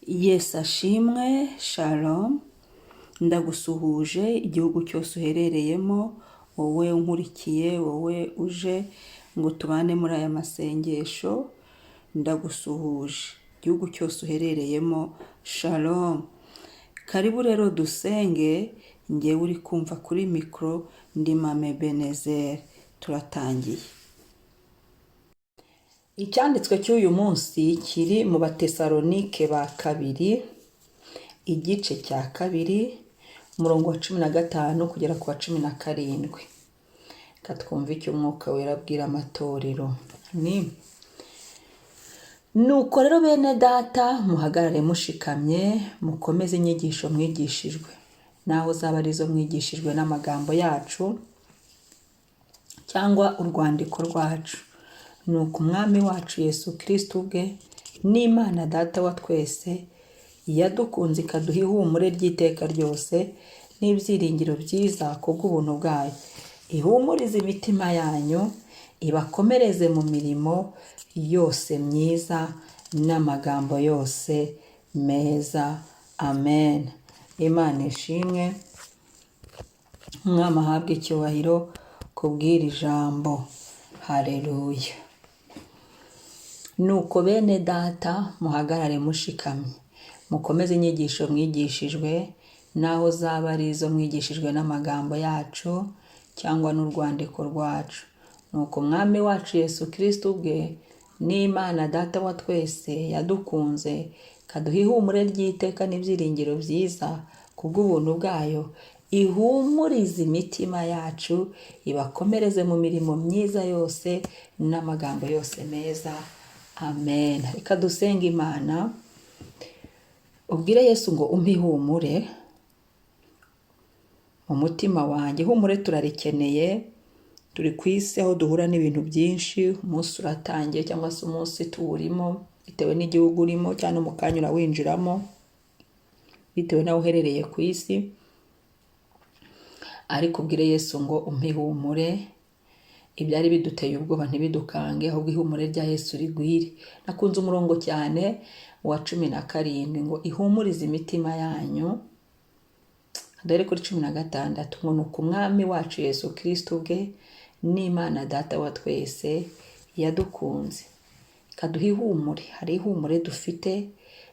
Yesu ashimwe, shalom, ndagusuhuje igihugu cyose uherereyemo, wowe unkurikiye, wowe uje ngo tubane muri aya masengesho, ndagusuhuje igihugu cyose uherereyemo, shalom. Karibu rero dusenge, njyewe uri kumva kuri mikoro ndi Mama Ebenezer, turatangiye. Icyanditswe cy'uyu munsi kiri mu Batesalonike ba kabiri, igice cya kabiri, umurongo wa 15 kugera ku wa 17. Katwumva icyo Umwuka Wera abwira amatorero. Nuko rero bene data, muhagarare mushikamye, mukomeze inyigisho mwigishijwe, naho zaba arizo mwigishijwe n'amagambo yacu cyangwa urwandiko rwacu. Nuko umwami wacu Yesu Kristo ubwe n'Imana Data wa twese yadukunze ikaduha ihumure ry'iteka ryose n'ibyiringiro byiza kubw'ubuntu bwayo, ihumurize imitima yanyu, ibakomereze mu mirimo yose myiza n'amagambo yose meza. Amen. Imana ishimwe, umwami ahabwe icyubahiro kubw'iri jambo. Haleluya. Nuko bene data, muhagarare mushikamye, mukomeze inyigisho mwigishijwe, naho zaba arizo mwigishijwe n'amagambo yacu cyangwa n'urwandiko rwacu. Nuko umwami wacu Yesu Kristo ubwe n'Imana Data wa twese yadukunze ikaduha ihumure ry'iteka n'ibyiringiro byiza kubw'ubuntu bwayo, ihumurize imitima yacu, ibakomereze mu mirimo myiza yose n'amagambo yose meza. Amen. Reka dusenge Imana. Ubwire Yesu ngo umpe ihumure mu mutima wanjye. Ihumure turarikeneye, turi ku isi aho duhura n'ibintu byinshi. Umunsi uratangiye cyangwa se umunsi tuwurimo, bitewe n'igihugu urimo cyangwa mu kanya urawinjiramo, bitewe n'aho uherereye ku isi. Ariko ubwire Yesu ngo umpe ihumure, ibyari biduteye ubwoba ntibidukange, ahubwo ihumure rya Yesu rigwire. Nakunze umurongo cyane wa 17 ngo ihumurize imitima yanyu. Dore kuri 16 ngo nuko umwami wacu Yesu Kristo ubwe n'Imana Data wa twese yadukunze ikaduha ihumure. Hari ihumure dufite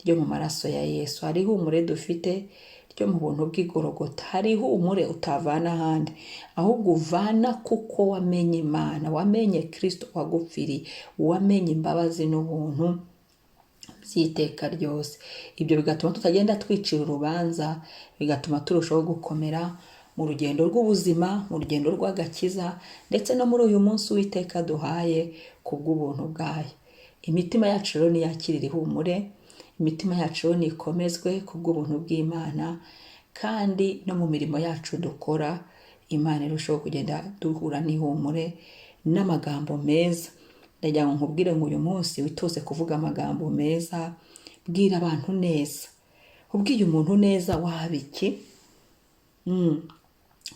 ryo mu maraso ya Yesu, hari ihumure dufite ryo mu buntu bw'igorogota, hari ihumure utavana ahandi, ahubwo uvana kuko wamenye Imana, wamenye Kristo wagupfiriye, wamenye imbabazi n'ubuntu by'iteka ryose. Ibyo bigatuma tutagenda twicira urubanza, bigatuma turushaho gukomera mu rugendo rw'ubuzima, mu rugendo rw'agakiza, ndetse no muri uyu munsi Uwiteka duhaye kubw'ubuntu bwayo. Imitima yacu rero niyakirire ihumure, imitima yacu rero nikomezwe kubw'ubuntu bw'Imana, kandi no mu mirimo yacu dukora Imana irushaho kugenda duhura n'ihumure n'amagambo meza. Ndagira ngo nkubwire ngo uyu munsi witoze kuvuga amagambo meza, bwira abantu neza. Ubwiye umuntu neza waba iki?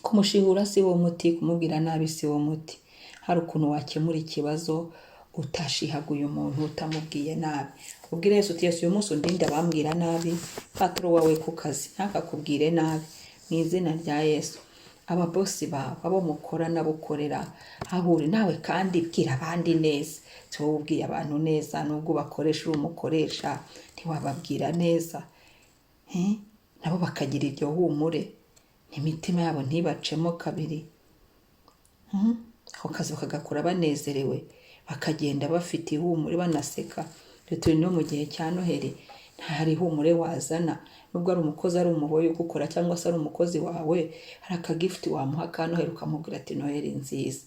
Kumushihura si wo muti, kumubwira nabi si wo muti. Hari ukuntu wakemura ikibazo utashihaguye umuntu, utamubwiye nabi. Ubwire Yesu uti Yesu, uyu munsi undinde abambwira nabi, patro wawe ku kazi ntakakubwire nabi, mu izina rya Yesu. Ababosi bawe, abo mukora n'abukorera, ahure nawe kandi bwira abandi neza. Si wowe ubwiye abantu neza, nubwo bakoresha uri umukoresha ntiwababwira neza, nabo bakagira iryo humure, n'imitima yabo ntibacemo kabiri. Ako kazi bakagakora banezerewe, bakagenda bafite ihumure banaseka. Turi no mu gihe cya Noheli, ntahari ihumure wazana. Nubwo ari umukozi, ari umuboyi ugukora cyangwa se ari umukozi wawe, hari akagifti wamuha ka Noheli ukamubwira ati Noheli nziza.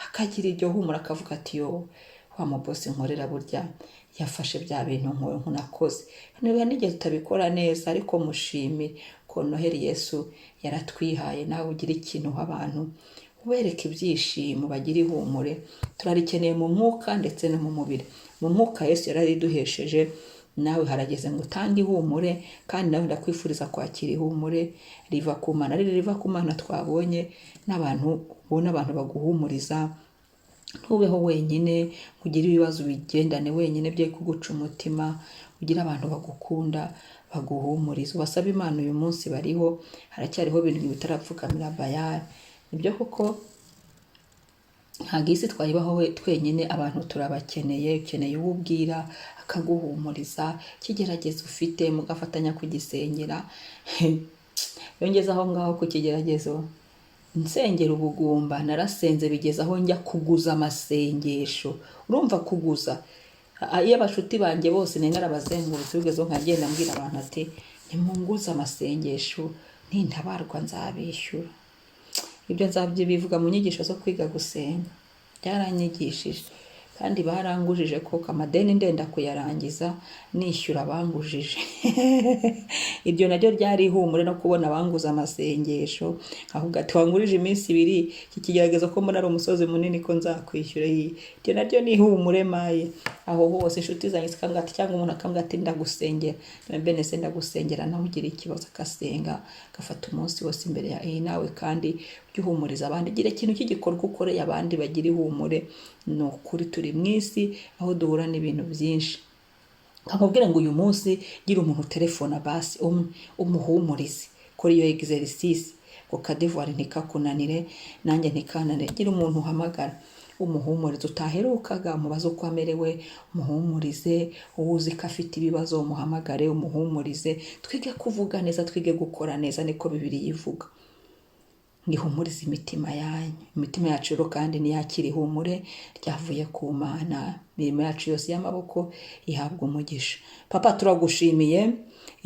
Akagira iryo humure akavuga ati yo, wa mubosi nkorera burya yafashe bya bintu nkunakoze. Niba nigeze utabikora neza, ariko mushimire ko Noheli Yesu yaratwihaye. Nawe ugira ikintu abantu, ubereke ibyishimo, bagira ihumure. Turarikeneye mu mwuka ndetse no mu mubiri. Mu mwuka Yesu yarariduhesheje, nawe harageze ngo utange ihumure, kandi nawe ndakwifuriza kwakira ihumure riva ku Mana. Ari riva ku Mana twabonye n'abantu, ubona abantu baguhumuriza, ntubeho wenyine, kugira ibibazo bigendane wenyine bye kuguca umutima, ugira abantu bagukunda baguhumuriza. Ubasaba Imana uyu munsi bariho, haracyariho ibintu bitarapfukamira Bayali. Nibyo koko ntabwo isi twayibaho twenyine, abantu turabakeneye. Ukeneye uwo ubwira akaguhumuriza, ikigeragezo ufite mugafatanya kugisengera. Yongeza aho ngaho ku kigeragezo, nsengera ubugumba, narasenze bigeza aho njya kuguza amasengesho. Urumva kuguza? Iyo abashuti banjye bose nari narabazengurutse, bigezeho nkagenda mbwira abantu ati nimunguze amasengesho, nintabarwa nzabishyura. Ibyo bivuga mu nyigisho zo kwiga gusenga, byaranyigishije kandi barangujije koko amadeni ndenda kuyarangiza nishyura abangujije. Iryo naryo ryari ihumure no kubona abanguza amasengesho, ahubwo ati wangurije iminsi 2, iki kigerageza ko mbona ari umusozi munini ko nzakwishyura. Iryo naryo ni ihumure maye. Aho hose inshuti zanjye zikambwira ati, cyangwa umuntu akambwira ati ndagusengera, bene se ndagusengera, nawe ugira ikibazo akasenga, gafata umunsi wose imbere ya nawe, kandi uhumuriza abandi. Gira ikintu cy'igikorwa ukoreye abandi bagira ihumure. Ni ukuri turi mu isi aho duhura n'ibintu byinshi. Nkakubwira ngo uyu munsi gira umuntu telefona basi umuhumurize, kora iyo exercice ngo kadevoir ntikakunanire, nanjye ntikananire. Gira umuntu uhamagara umuhumurize, utaherukaga mubazo uko amerewe, umuhumurize. Uwuzi ko afite ibibazo umuhamagare umuhumurize. Twige kuvuga neza, twige gukora neza, niko Bibiliya ivuga. Ngihumuriza imitima yanyu. Imitima yacu rero kandi niyakira ihumure ryavuye ku Mana. Imirimo yacu yose y'amaboko ihabwa umugisha. Papa, turagushimiye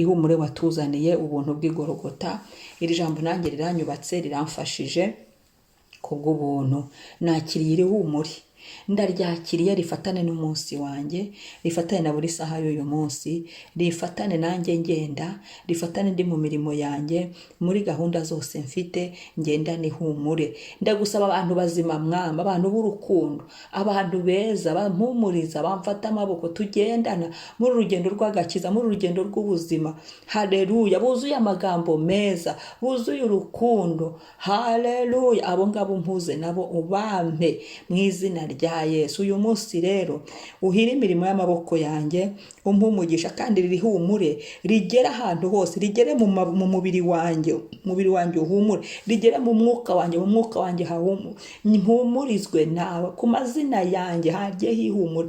ihumure watuzaniye, ubuntu bw'igorogota. Iri jambo nanjye riranyubatse, riramfashije kubw'ubuntu. Nakiriye iri humure, ndaryakiriye, rifatane n'umunsi wanjye, rifatane na buri saha y'uyu munsi, rifatane nanjye ngenda, rifatane ndi mu mirimo yanjye, muri gahunda zose mfite ngenda n'ihumure. Ndagusaba abantu bazima Mwami, abantu b'urukundo, abantu beza, bampumuriza, bamfata amaboko, tugendana muri urugendo rw'agakiza, muri urugendo rw'ubuzima. Haleluya. Buzuye amagambo meza, buzuye urukundo. Haleluya. Abo ngabo mpuze nabo ubampe mu izina rya Yesu. Uyu munsi rero uhira imirimo y'amaboko yanjye, umugisha, kandi rihumure rigera ahantu hose, rigere mu mubiri wanjye, uhumure, rigere mu mwuka wanjye mpumurizwe nawe, ku mazina yanjye hajye hihumure.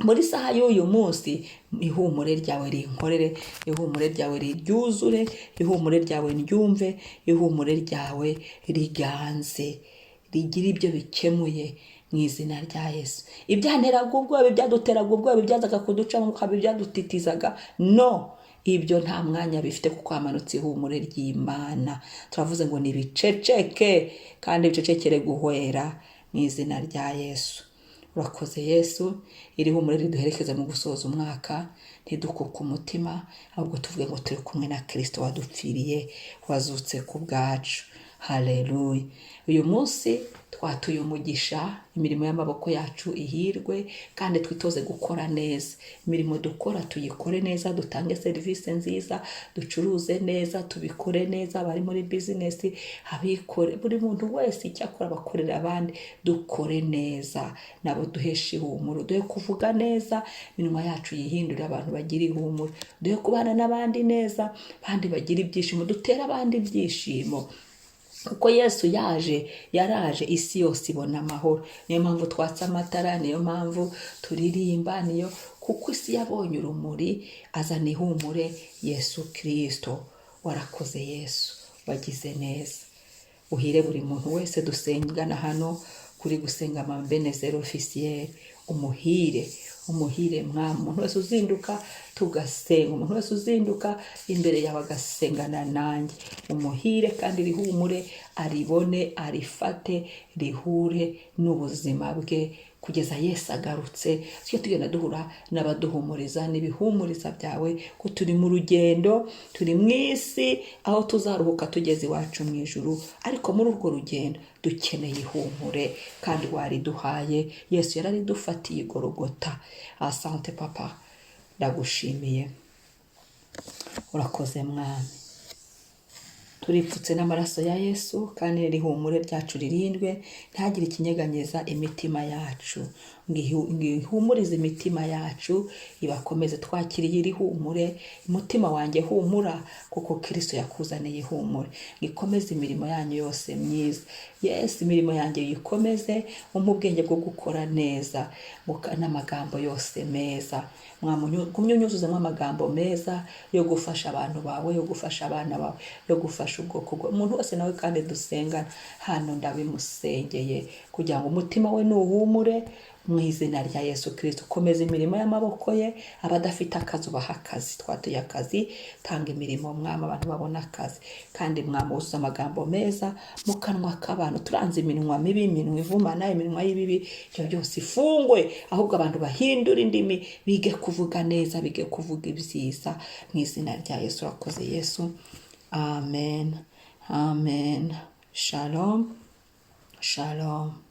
Muri saha y'uyu munsi ihumure ryawe rinkorere, ihumure ryawe riryuzure, ihumure ryawe ryumve, ihumure ryawe riganze, rigira ibyo bikemuye mu izina rya Yesu. Ibyanteraga ubwoba, ibyaduteraga ubwoba, ibyazaga kuducamo, ibyadutitizaga, no, ibyo nta mwanya bifite, kuko hamanutse ihumure ry'Imana. Turavuze ngo nibiceceke, kandi bicecekere guhwera mu izina rya Yesu. Urakoze Yesu. Iri humure riduherekeze mu gusoza umwaka, ntidukuke umutima, ahubwo tuvuge ngo turi kumwe na Kristo wadupfiriye, wazutse ku bwacu. Haleluya. Uyu munsi twatuye umugisha, imirimo y'amaboko yacu ihirwe, kandi twitoze gukora neza. Imirimo dukora tuyikore neza, dutange serivisi nziza, ducuruze neza, tubikore neza. Abari muri business, abikore, buri muntu wese icyo akora bakorera abandi, dukore neza, nabo duheshe ihumure, duhe kuvuga neza, iminwa yacu yihindure abantu bagira ihumure, duhe kubana n'abandi neza, abandi bagira ibyishimo, dutera abandi ibyishimo. Uko Yesu yaraje isi yose ibona amahoro. Niyo mpamvu twatsa amatara, niyo mpamvu turirimba, kuko isi yabonye urumuri, azana ihumure. Yesu Kristo, warakoze Yesu, wagize neza. Uhire buri muntu wese dusengana hano kuri gusenga Ebenezer officiel, umuhire Mwami. Umuntu wese uzinduka tugasenga, umuntu wese uzinduka imbere yawe agasengana nanjye, umuhire, kandi rihumure aribone, arifate, rihure n'ubuzima bwe kugeza Yesu agarutse. Tujye tugenda duhura n'abaduhumuriza n'ibihumuriza byawe, ko turi mu rugendo, turi mu isi aho tuzaruhuka tugeze iwacu mu ijuru, ariko muri urwo rugendo dukeneye ihumure, kandi wariduhaye. Yesu yararidufatiye Golgotha. Asante Papa, ndagushimiye, urakoze Mwami. Turipfutse n'amaraso ya Yesu, kandi rihumure ryacu ririndwe, ntagire ikinyeganyeza imitima yacu. ngihumurize imitima yacu, ibakomeze twakiriye iri humure. Umutima wanjye humura kuko Kristo yakuzaniye ihumure. Ngikomeze imirimo yanyu yose myiza. Yes, imirimo yanjye yikomeze, umpe ubwenge bwo gukora neza, n'amagambo yose meza. Gumya unyuzuzemo amagambo meza yo gufasha abantu bawe, yo gufasha abana bawe, yo gufasha ubwoko bwawe. Umuntu wese nawe kandi dusengana hano ndabimusengeye kugira ngo umutima we nuhumure mu izina rya Yesu Kristo. Komeza imirimo y'amaboko ye, abadafite akazi ubaha akazi. Twatuye akazi, tanga imirimo mwami, abantu babona akazi. Kandi mwami uzuza amagambo meza mu kanwa k'abantu. Turanze iminwa mibi, iminwa ivumana, iminwa y'ibibi, ibyo byose ifungwe, ahubwo abantu bahindura indimi, bige kuvuga neza, bige kuvuga ibyiza mu izina rya Yesu. Urakoze Yesu. Amen. Amen. Shalom. Shalom.